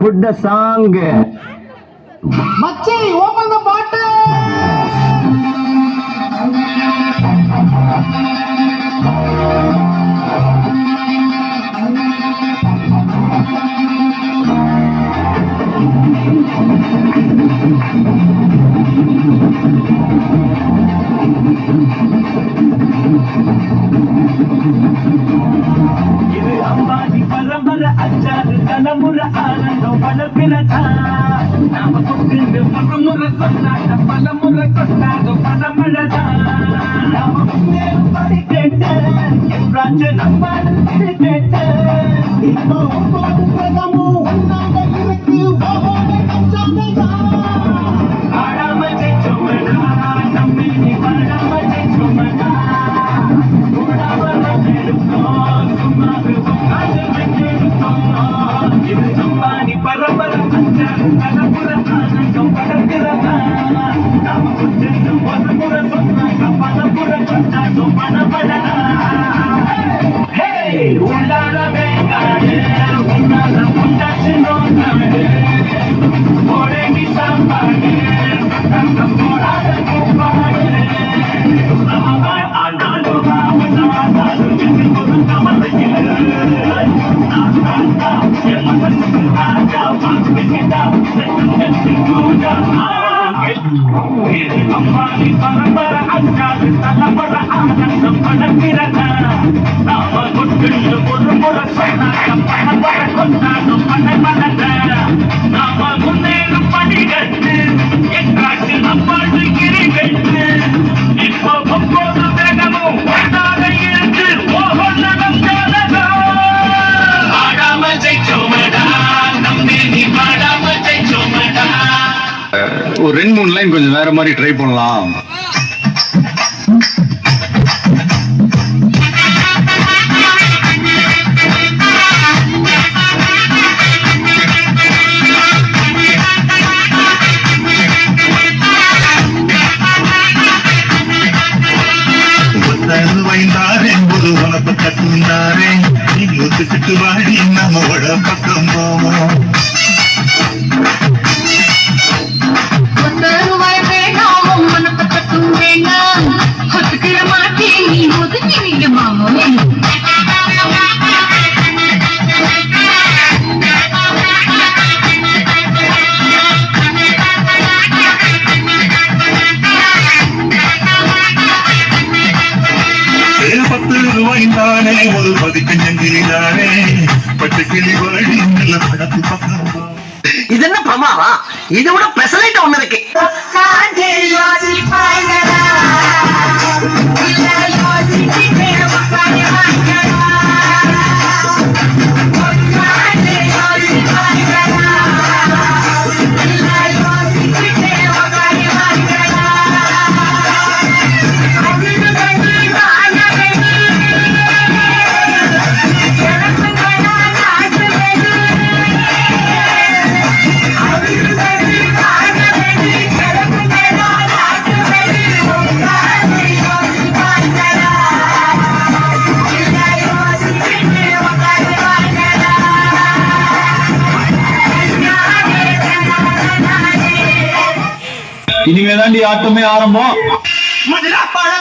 put the song. Machi, open the bottle. இது அம்பாடி பரம்பரை அச்சாறு தலைமுறை ஆனந்தம் வளர்ப்பினதா நாம கொண்டு ஒரு முறை சொன்னாங்க பல முறை கொண்டாங்க பணமழதா நாம படி கேட்ட என்றாச்சு நம்ம கேட்ட இப்போ ஒவ்வொரு பிரதமும் ஒன்னாக இருக்கு ஆடாம ஜெயிச்சோமடா நம்மை நீ பாடாம ஜெயிச்சோமடா இது சம்பானி பரம்பரை அஞ்சாறு தலைமுறை ஆனந்தம் படக்கிறதா நாம கொஞ்சம் ஒரு முறை சொன்னாங்க பணமுறை கொண்டாடும் பணப்படா உள்ளாரவே காடு உன்னால முண்டாச்சு நோக்காடு போடங்கி சாப்பாடு போடாத கூப்பாடு ஆனாலும் அம்மாடி பரம்பரை அஞ்சாறு தலைமுறை ஆனந்தம் படக்கிறதா நாம கொண்டு ஒரு முறை சொன்னாங்க பணவரை கொண்டாடும் பணமனத நாம முன்னேறும் படிகட்டு எங்காட்டு அம்மாடு கிரிகட்டு இப்போ ஒவ்வொரு வேகமும் ஒன்றாக இருந்து ஓஹோ நடந்தாலதா ஆடாம ஜெயிச்சோமடா நம்பி நீ பாடாம ஜெயிச்சோமடா. ஒரு 2-3 லைன் கொஞ்சம் வேற மாதிரி ட்ரை பண்ணலாம். வைந்தாரே ஒரு உனப்ப கட்டுந்தாரே நீ ஒத்துக்கிட்டு வாடி நம்மோட பக்கம் போவோம். ரூபாய்ந்தானே ஒரு பதிக்கஞ்சினானே பச்சை கிளி வாடி நல்ல படத்து பக்கம். இது என்ன பிரமாவா? இதை விட பெசலைட் ஒண்ணு இருக்கு. இனிமேதாண்டி ஆட்டமே ஆரம்பம். பழ